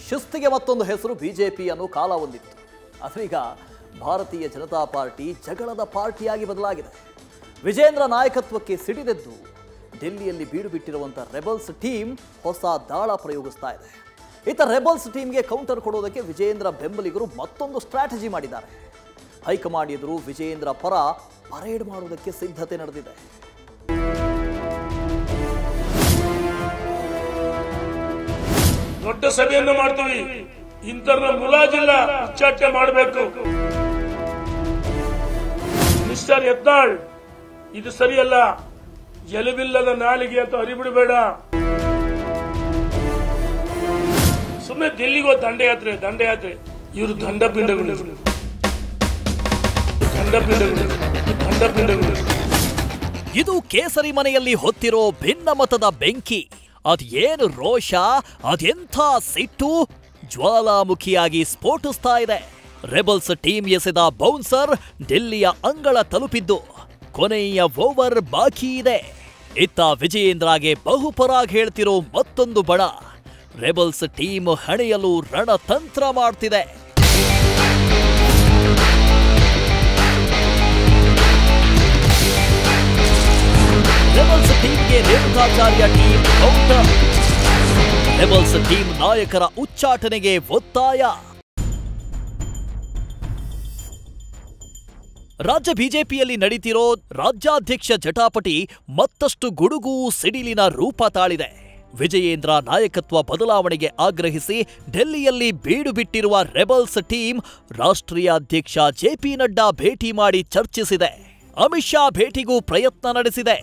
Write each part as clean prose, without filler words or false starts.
ಶಿಸ್ತಿಗೆ ಮತ್ತೊಂದು ಹೆಸರು ಬಿಜೆಪಿ ಅನ್ನೋ ಕಾಲ ಹೊಂದಿತ್ತು. ಅದರೀಗ ಭಾರತೀಯ ಜನತಾ ಪಾರ್ಟಿ ಜಗಳದ ಪಾರ್ಟಿಯಾಗಿ ಬದಲಾಗಿದೆ. ವಿಜೇಂದ್ರ ನಾಯಕತ್ವಕ್ಕೆ ಸಿಡಿದೆದ್ದು ಡೆಲ್ಲಿಯಲ್ಲಿ ಬೀಡು ಬಿಟ್ಟಿರುವಂಥ ರೆಬಲ್ಸ್ ಟೀಮ್ ಹೊಸ ದಾಳ ಪ್ರಯೋಗಿಸ್ತಾ ಇದೆ. ಇತ್ತ ರೆಬಲ್ಸ್ ಟೀಮ್ಗೆ ಕೌಂಟರ್ ಕೊಡೋದಕ್ಕೆ ವಿಜೇಂದ್ರ ಬೆಂಬಲಿಗರು ಮತ್ತೊಂದು ಸ್ಟ್ರಾಟಜಿ ಮಾಡಿದ್ದಾರೆ. ಹೈಕಮಾಂಡ್ ಎದುರು ವಿಜೇಂದ್ರ ಪರ ಪರೇಡ್ ಮಾಡುವುದಕ್ಕೆ ಸಿದ್ಧತೆ ನಡೆದಿದೆ. ದೊಡ್ಡ ಸಭೆಯನ್ನು ಮಾಡ್ತೀವಿ, ಇಂಥರ್ನ ಮುಲಾಜಿಲ್ಲ, ಉಚ್ಚಾಟನೆ ಮಾಡಬೇಕು. ಮಿಸ್ಟರ್ ಯತ್ನಾಳ್, ಇದು ಸರಿಯಲ್ಲ. ಎಲುಬಿಲ್ಲದ ನಾಲಿಗೆ ಅಂತ ಹರಿಬಿಡಬೇಡ. ಸುಮ್ಮನೆ ದಿಲ್ಲಿಗೋ ದಂಡಯಾತ್ರೆ ಇವರು ದಂಡಪಿಂಡಗಳು. ಇದು ಕೇಸರಿ ಮನೆಯಲ್ಲಿ ಹೊತ್ತಿರೋ ಭಿನ್ನಮತದ ಬೆಂಕಿ. ಅದೇನು ರೋಷ, ಅದೆಂಥ ಸಿಟ್ಟು ಜ್ವಾಲಾಮುಖಿಯಾಗಿ ಸ್ಫೋಟಿಸ್ತಾ ಇದೆ. ರೆಬಲ್ಸ್ ಟೀಮ್ ಎಸೆದ ಬೌನ್ಸರ್ ಡೆಲ್ಲಿಯ ಅಂಗಳ ತಲುಪಿದ್ದು ಕೊನೆಯ ಓವರ್ ಬಾಕಿ ಇದೆ. ಇತ್ತ ವಿಜಯೇಂದ್ರಗೆ ಬಹುಪರಾಗ್ ಹೇಳ್ತಿರೋ ಮತ್ತೊಂದು ಬಣ. ರೆಬಲ್ಸ್ ಟೀಮ್ ಹಣೆಯಲು ರಣತಂತ್ರ ಮಾಡ್ತಿದೆ. ರೆಬಲ್ಸ್ ಟೀಮ್ಗೆ Renukacharya team counter. Rebels team ನಾಯಕರ ಉಚ್ಚಾಟನೆಗೆ ಒತ್ತಾಯ. ರಾಜ್ಯ ಬಿಜೆಪಿಯಲ್ಲಿ ನಡೀತಿರೋ ರಾಜ್ಯಾಧ್ಯಕ್ಷ ಜಟಾಪಟಿ ಮತ್ತಷ್ಟು ಗುಡುಗು ಸಿಡಿಲಿನ ರೂಪ ತಾಳಿದೆ. ವಿಜಯೇಂದ್ರ ನಾಯಕತ್ವ ಬದಲಾವಣೆಗೆ ಆಗ್ರಹಿಸಿ ಡೆಲ್ಲಿಯಲ್ಲಿ ಬೀಡು ಬಿಟ್ಟಿರುವ ರೆಬಲ್ಸ್ ಟೀಮ್ ರಾಷ್ಟ್ರೀಯ ಅಧ್ಯಕ್ಷ ಜೆಪಿ ನಡ್ಡಾ ಭೇಟಿ ಮಾಡಿ ಚರ್ಚಿಸಿದೆ. ಅಮಿತ್ ಶಾ ಭೇಟಿಗೂ ಪ್ರಯತ್ನ ನಡೆಸಿದೆ.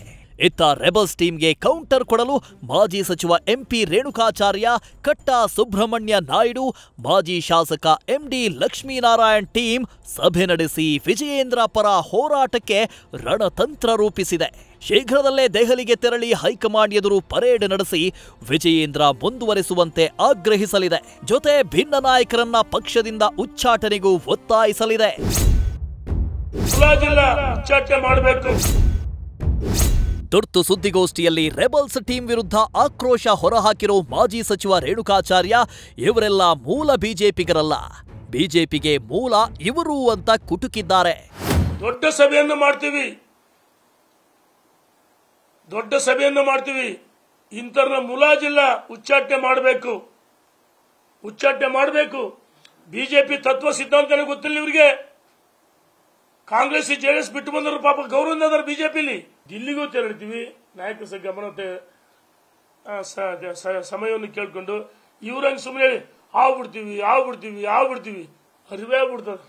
ಇತ್ತ ರೆಬಲ್ಸ್ ಟೀಮ್ಗೆ ಕೌಂಟರ್ ಕೊಡಲು ಮಾಜಿ ಸಚಿವ ಎಂಪಿ ರೇಣುಕಾಚಾರ್ಯ, ಕಟ್ಟಾ ಸುಬ್ರಹ್ಮಣ್ಯ ನಾಯ್ಡು, ಮಾಜಿ ಶಾಸಕ ಎಂಡಿ ಲಕ್ಷ್ಮೀನಾರಾಯಣ್ ಟೀಮ್ ಸಭೆ ನಡೆಸಿ ವಿಜಯೇಂದ್ರ ಪರ ಹೋರಾಟಕ್ಕೆ ರಣತಂತ್ರ ರೂಪಿಸಿದೆ. ಶೀಘ್ರದಲ್ಲೇ ದೆಹಲಿಗೆ ತೆರಳಿ ಹೈಕಮಾಂಡ್ ಎದುರು ಪರೇಡ್ ನಡೆಸಿ ವಿಜಯೇಂದ್ರ ಮುಂದುವರೆಸುವಂತೆ ಆಗ್ರಹಿಸಲಿದೆ. ಜೊತೆ ಭಿನ್ನ ನಾಯಕರನ್ನ ಪಕ್ಷದಿಂದ ಉಚ್ಚಾಟನೆಗೂ ಒತ್ತಾಯಿಸಲಿದೆ. ತುರ್ತು ಸುದ್ದಿಗೋಷ್ಠಿಯಲ್ಲಿ ರೆಬಲ್ಸ್ ಟೀಮ್ ವಿರುದ್ಧ ಆಕ್ರೋಶ ಹೊರಹಾಕಿರೋ ಮಾಜಿ ಸಚಿವ ರೇಣುಕಾಚಾರ್ಯ, ಇವರೆಲ್ಲ ಮೂಲ ಬಿಜೆಪಿಗರಲ್ಲ, ಬಿಜೆಪಿಗೆ ಮೂಲ ಇವರು ಅಂತ ಕುಟುಕಿದ್ದಾರೆ. ದೊಡ್ಡ ಸಭೆಯನ್ನು ಮಾಡ್ತೀವಿ, ಇಂಥರ್ನ ಮುಲಾಜಿಲ್ಲ, ಉಚ್ಚಾಟನೆ ಮಾಡಬೇಕು. ಬಿಜೆಪಿ ತತ್ವ ಸಿದ್ಧಾಂತನೇ ಗೊತ್ತಿಲ್ಲ ಇವರಿಗೆ. ಕಾಂಗ್ರೆಸ್ ಜೆಡಿಎಸ್ ಬಿಟ್ಟು ಬಂದರು, ಪಾಪ ಗೌರವ ಬಿಜೆಪಿಲಿ. ದಿಲ್ಲಿಗೂ ತೆರಳ್ತೀವಿ, ನಾಯಕ ಗಮನತೆ ಸಮಯವನ್ನು ಕೇಳ್ಕೊಂಡು ಇವ್ರಂಗೆ ಸುಮ್ಮನೆ ಆಗ್ಬಿಡ್ತೀವಿ ಅರಿವೇ ಆಗ್ಬಿಡ್ತದೆ.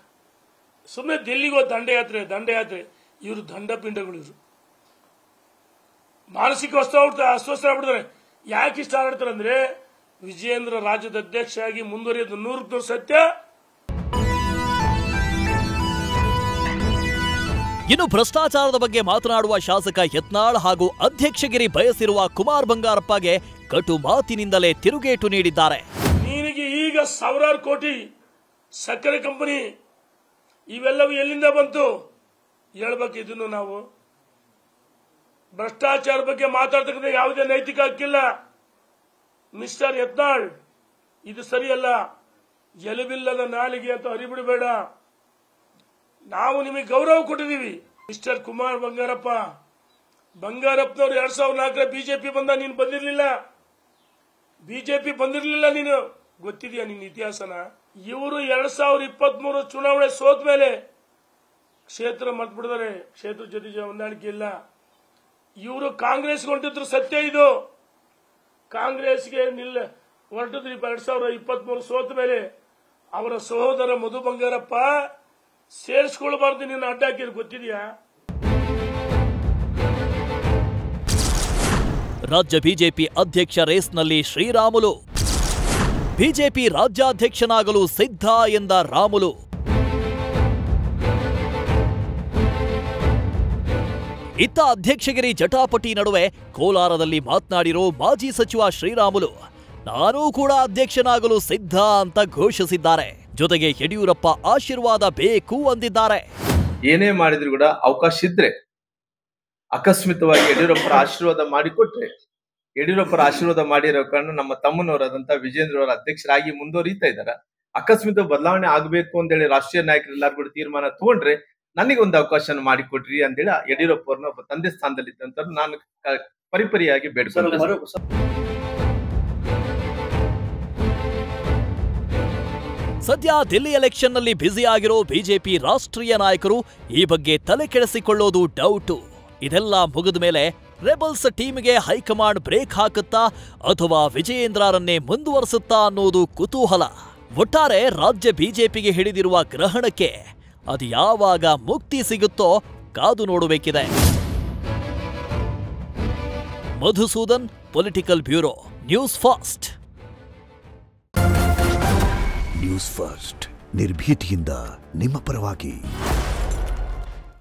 ಸುಮ್ಮನೆ ದಿಲ್ಲಿಗೋ ದಂಡಯಾತ್ರೆ ಇವರು ದಂಡಪಿಂಡಗಳು. ಇವರು ಮಾನಸಿಕ ಅಸ್ವಸ್ಥ ಆಗ್ಬಿಡ್ತಾರೆ. ಯಾಕೆ ಇಷ್ಟ ಆಡ್ತಾರೆ ಅಂದ್ರೆ ವಿಜಯೇಂದ್ರ ರಾಜ್ಯದ ಅಧ್ಯಕ್ಷ ಆಗಿ ಮುಂದುವರಿಯೋದು 100% ಸತ್ಯ. ಇನ್ನು ಭ್ರಷ್ಟಾಚಾರದ ಬಗ್ಗೆ ಮಾತನಾಡುವ ಶಾಸಕ ಯತ್ನಾಳ್ ಹಾಗೂ ಅಧ್ಯಕ್ಷಗಿರಿ ಬಯಸಿರುವ ಕುಮಾರ್ ಬಂಗಾರಪ್ಪಗೆ ಕಟು ಮಾತಿನಿಂದಲೇ ತಿರುಗೇಟು ನೀಡಿದ್ದಾರೆ. ನಿನಗೆ ಈಗ ಸಾವಿರಾರು ಕೋಟಿ ಸಕ್ಕರೆ ಕಂಪನಿ ಇವೆಲ್ಲವೂ ಎಲ್ಲಿಂದ ಬಂತು ಹೇಳ್ಬೇಕು. ಇದನ್ನು ನಾವು ಭ್ರಷ್ಟಾಚಾರ ಬಗ್ಗೆ ಮಾತಾಡ್ತಕ್ಕಂಥ ಯಾವುದೇ ನೈತಿಕ ಹಕ್ಕಿಲ್ಲ. ಮಿಸ್ಟರ್ ಯತ್ನಾಳ್, ಇದು ಸರಿಯಲ್ಲ. ಎಲುಬಿಲ್ಲದ ನಾಲಿಗೆ ಅಂತ ಹರಿಬಿಡಬೇಡ. ನಾವು ನಿಮಗೆ ಗೌರವ ಕೊಟ್ಟಿದ್ದೀವಿ. ಮಿಸ್ಟರ್ ಕುಮಾರ್ ಬಂಗಾರಪ್ಪನವರು 2004 ಬಿಜೆಪಿ ಬಂದ, ನೀನು ಬಂದಿರಲಿಲ್ಲ. ನೀನು ಗೊತ್ತಿದೆಯಾ ನಿನ್ನ ಇತಿಹಾಸನ? ಇವರು 2023 ಚುನಾವಣೆ ಸೋತ ಮೇಲೆ ಕ್ಷೇತ್ರ ಮರ್ತ್ಬಿಡಿದಾರೆ. ಕ್ಷೇತ್ರ ಜೊತೆ ಹೊಂದಾಣಿಕೆ ಇಲ್ಲ. ಇವರು ಕಾಂಗ್ರೆಸ್ಗೆ ಹೊಂಟಿದ್ರು, ಸತ್ಯ ಇದು. ಕಾಂಗ್ರೆಸ್ಗೆ ಹೊರಟಿದ್ರು 2023 ಸೋತ ಮೇಲೆ. ಅವರ ಸಹೋದರ ಮಧು ಬಂಗಾರಪ್ಪ ಸೇರಿಸ್ಕೊಳ್ಬಾರ್ದು, ನಿನ್ನ ಅಡ್ಡ ಹಾಕಿದ್ರು, ಗೊತ್ತಿದೆಯಾ? ರಾಜ್ಯ ಬಿಜೆಪಿ ಅಧ್ಯಕ್ಷ ರೇಸ್ನಲ್ಲಿ ಶ್ರೀರಾಮುಲು. ಬಿಜೆಪಿ ರಾಜ್ಯಾಧ್ಯಕ್ಷನಾಗಲು ಸಿದ್ಧ ಎಂದ ರಾಮುಲು. ಇತ್ತ ಅಧ್ಯಕ್ಷಗಿರಿ ಜಟಾಪಟಿ ನಡುವೆ ಕೋಲಾರದಲ್ಲಿ ಮಾತನಾಡಿರೋ ಮಾಜಿ ಸಚಿವ ಶ್ರೀರಾಮುಲು, ನಾನೂ ಕೂಡ ಅಧ್ಯಕ್ಷನಾಗಲು ಸಿದ್ಧ ಅಂತ ಘೋಷಿಸಿದ್ದಾರೆ. ಜೊತೆಗೆ ಯಡಿಯೂರಪ್ಪ ಆಶೀರ್ವಾದ ಬೇಕು ಅಂದಿದ್ದಾರೆ. ಏನೇ ಮಾಡಿದ್ರು ಕೂಡ ಅವಕಾಶ ಇದ್ರೆ ಅಕಸ್ಮಿತವಾಗಿ ಯಡಿಯೂರಪ್ಪರ ಆಶೀರ್ವಾದ ಮಾಡಿಕೊಟ್ರೆ ಯಡಿಯೂರಪ್ಪರ ಆಶೀರ್ವಾದ ಮಾಡಿರೋ ಕಾರಣ ನಮ್ಮ ತಮ್ಮನವರಾದಂತ ವಿಜೇಂದ್ರ ಅವರ ಅಧ್ಯಕ್ಷರಾಗಿ ಮುಂದುವರಿತಾ ಇದ್ದಾರೆ. ಅಕಸ್ಮಾತ್ ಬದಲಾವಣೆ ಆಗ್ಬೇಕು ಅಂತೇಳಿ ರಾಷ್ಟ್ರೀಯ ನಾಯಕರೆಲ್ಲರೂ ಕೂಡ ತೀರ್ಮಾನ ತಗೊಂಡ್ರೆ ನನಗೊಂದು ಅವಕಾಶ ಮಾಡಿಕೊಡ್ರಿ ಅಂತೇಳಿ ಯಡಿಯೂರಪ್ಪ ಅವ್ರನ್ನ ಒಬ್ಬ ತಂದೆ ಸ್ಥಾನದಲ್ಲಿ ಇದ್ದಂತ ನಾನು ಪರಿಪರಿಯಾಗಿ ಬೇಡ್ಕೊಂಡೆ. ಸದ್ಯ ದಿಲ್ಲಿ ಎಲೆಕ್ಷನ್ನಲ್ಲಿ ಬ್ಯುಸಿ ಆಗಿರೋ ಬಿಜೆಪಿ ರಾಷ್ಟ್ರೀಯ ನಾಯಕರು ಈ ಬಗ್ಗೆ ತಲೆ ಕೆಡಿಸಿಕೊಳ್ಳೋದು ಡೌಟು. ಇದೆಲ್ಲ ಮುಗಿದ ಮೇಲೆ ರೆಬಲ್ಸ್ ಟೀಮ್ಗೆ ಹೈಕಮಾಂಡ್ ಬ್ರೇಕ್ ಹಾಕುತ್ತಾ ಅಥವಾ ವಿಜಯೇಂದ್ರರನ್ನೇ ಮುಂದುವರಿಸುತ್ತಾ ಅನ್ನೋದು ಕುತೂಹಲ. ಒಟ್ಟಾರೆ ರಾಜ್ಯ ಬಿಜೆಪಿಗೆ ಹಿಡಿದಿರುವ ಗ್ರಹಣಕ್ಕೆ ಅದು ಯಾವಾಗ ಮುಕ್ತಿ ಸಿಗುತ್ತೋ ಕಾದು ನೋಡಬೇಕಿದೆ. Madhusudan, political bureau, news first. News first ನಿರ್ಭೀತಿಯಿಂದ ನಿಮ್ಮ ಪರವಾಗಿ.